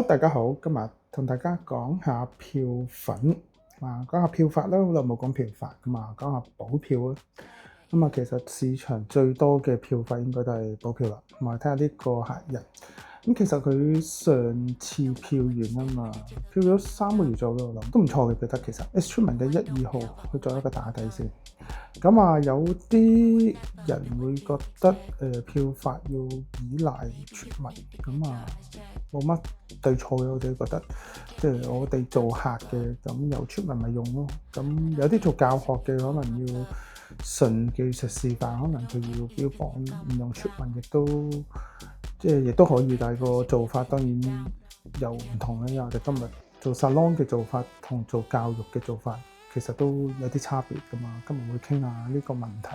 Hello，大家好，今日同大家講下票粉講下票法啦，好耐冇講票法㗎嘛，講下補票啊。其實市場最多嘅票法應該都係補票啦。睇下呢個客人，其實佢上次票完啊嘛，票咗3個月左右啦，都唔錯嘅，覺得其實。Instrument 嘅1、2號去做一個打底先。有啲人會覺得票法要依賴傳聞，冇乜對錯嘅，我哋覺得，即係我哋做客嘅，咁有傳聞咪用咯。咁有啲做教學嘅，可能要純技術示範，可能佢要標榜唔用傳聞，亦都可以，但係個做法當然有唔同啦。因為我哋今日做 salon 嘅做法同做教育嘅做法，其實都有啲差別㗎嘛。今日會傾下呢個問題。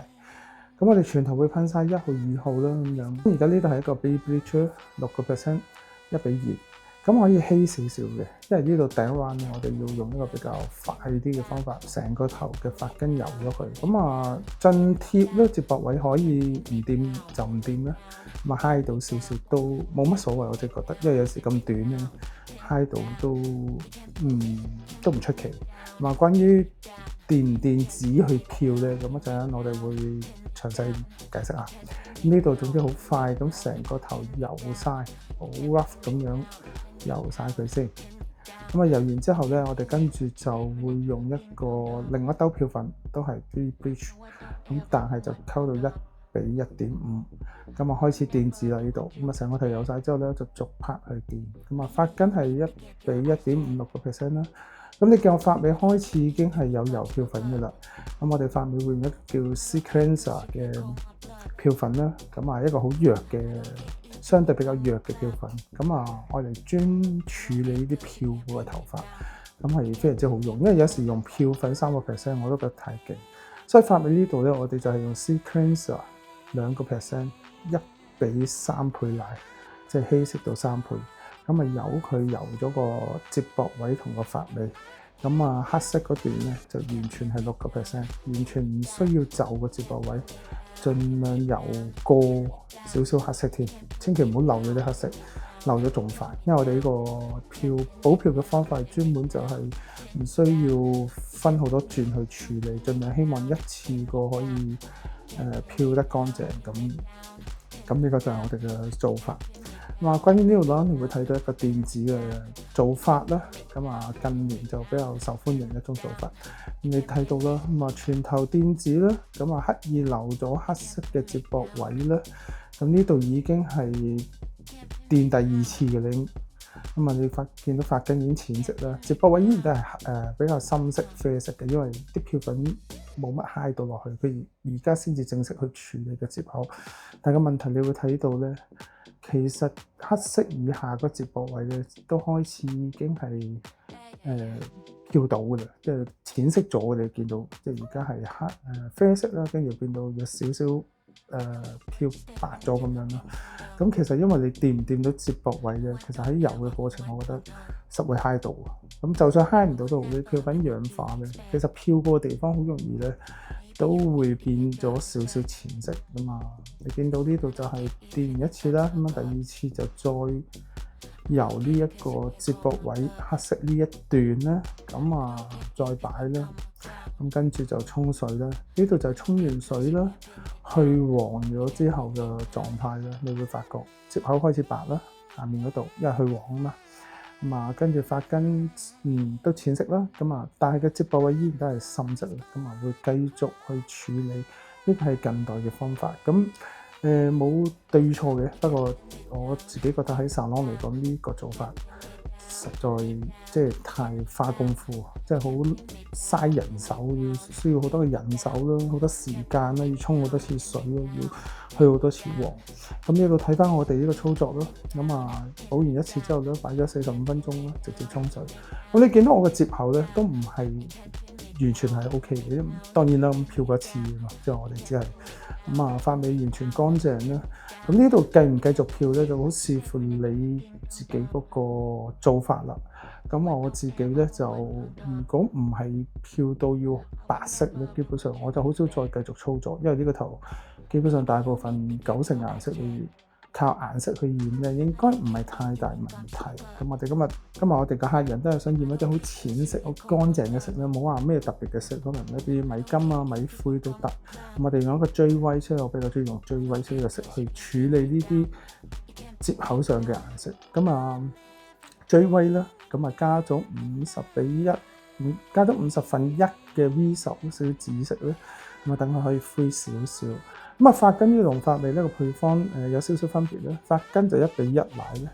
咁我哋全頭會噴晒1號、2號啦咁樣。而家呢度係一個 Bay Bleach 6%，1:2，咁可以稀少少嘅，因為呢度第一 round 我哋要用一個比較快啲嘅方法，成個頭嘅髮根油咗佢。震貼咧，接駁位可以唔掂就唔掂啦。揩到少少都冇乜所謂，我哋覺得，因為有時咁短咧，揩到都唔出奇。關於電唔電子去票咧，咁一陣我哋會詳細解釋下。呢度總之好快，咁成個頭油晒，好 rough 咁樣油晒佢先。油完之後咧，我哋跟住就會用另一兜票粉，都係 Bay Bleach，但係就溝到1:1.5，開始電子啦呢度。成個頭油晒之後咧，就逐拍去電。髮根係1:1.56% 啦。你見我髮尾開始已經係有油票粉嘅啦。我哋髮尾會用一個叫 Sequencer 嘅票粉啦。一個好弱嘅，相對比較弱嘅票粉。我哋專處理呢啲漂嘅頭髮，係非常之好用。因為有時用票粉3%我都覺得太勁，所以髮尾呢度咧，我哋就係用 Sequencer 2%， 1:3倍奶，即係稀釋到3倍。由佢油咗個接駁位同個髮尾，黑色嗰段咧就完全係6%，完全唔需要就個接駁位，盡量油過少少黑色添，千祈唔好漏咗啲黑色，漏咗仲煩。因為我哋呢個補票嘅方法專門就係唔需要分好多轉去處理，盡量希望一次過可以漂得乾淨。咁呢個就係我哋嘅做法。關於呢度咧，你會睇到一個電子嘅做法啦。近年就比較受歡迎一種做法。你睇到啦，全頭電子啦，刻意留咗黑色嘅接駁位啦。呢度已經係電第2次嘅你。你見到髮根已經淺色啦，接駁位依然都係比較深色啡色嘅，因為啲票粉冇乜揩到落去，佢而家先至正式去處理嘅接口。但係個問題你會睇到咧，其實黑色以下個接駁位咧都開始已經係漂到嘅啦，即係淺色咗嘅。你見到即係而家係啡色啦，跟住變到有少少漂白咗咁樣啦。其實因為你掂唔掂到接駁位咧，其實喺油嘅過程，我覺得實會揩到。就算揩唔到都好，你票粉氧化咧，其實漂過嘅地方好容易咧都會變咗少少淺色㗎嘛。你見到呢度就係電完一次啦，第2次就再由呢一個接駁位黑色呢一段咧，再擺啦。跟住就沖水啦，呢度就沖完水啦，去黃咗之後嘅狀態啦，你會發覺接口開始白啦，下面嗰度因為去黃啊嘛。跟住髮根都淺色啦，但係個接駁位依然都係深色啦，會繼續去處理。呢個係近代嘅方法，冇對錯嘅。不過我自己覺得喺 salon 嚟講，呢個做法實在即係太花功夫，即係好嘥人手，需要好多嘅人手啦，好多時間啦，要沖好多次水啦，要去好多次黃。呢度睇翻我哋呢個操作咯。補完一次之後咧，擺咗45分鐘啦，直接沖水。你見到我嘅接口咧，都唔係完全係 OK 嘅。當然啦，漂過一次嘛，即係我哋只係髮尾完全乾淨啦。呢度繼唔繼續漂咧，就好視乎你自己嗰個做法啦。我自己咧就，如果唔係漂到要白色咧，基本上我就好少再繼續操作，因為呢個頭基本上大部分90%顏色你靠顏色去染嘅，應該唔係太大問題。咁我哋今日我哋嘅客人都係想染一啲好淺色、好乾淨嘅色咧，冇話咩特別嘅色，可能一啲米金啊、米灰都得。咁我哋用一個追威，即係我比較中意用追威色嘅色去處理呢啲接口上嘅顏色。咁啊，追威啦，咁啊加咗50:1，加咗1/50嘅 V10，少少紫色咧，咁啊等佢可以灰少少。咁啊，髮根呢同髮尾呢個配方有少少分別咧。髮根就1:1奶咧，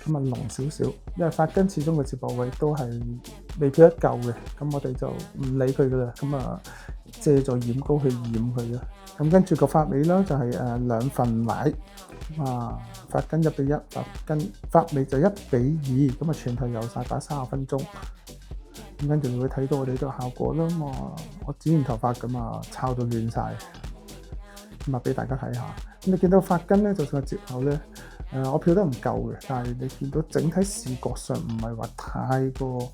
咁啊濃少少，因為髮根始終個接駁位都係未漂得夠嘅，咁我哋就唔理佢噶啦。咁啊，借助染膏去染佢啦。咁跟住個髮尾啦，就係2份奶，啊髮根1:1，髮尾就1:2，咁啊全頭油晒，擺30分鐘。咁跟住你會睇到我哋呢個效果啦。我剪完頭髮咁啊，抄到亂晒。咁啊，俾大家睇下。咁你見到髮根咧，就算個接口咧，我漂得唔夠嘅，但係你見到整體視覺上唔係話太過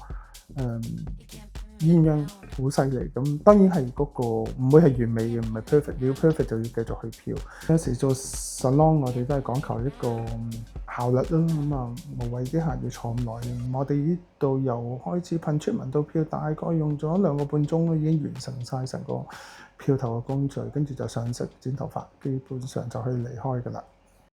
鴛鴦好犀利。咁當然係嗰個唔會係完美嘅，唔係 perfect。你要 perfect 就要繼續去漂。有時做 salon 我哋都係講求一個效率啦。咁啊，無謂啲客要坐咁耐。我哋呢度由開始噴出紋到漂，大概用咗2個半鐘咯，已經完成晒成個漂頭嘅工序，跟住就上色剪頭髮，基本上就可以離開㗎啦。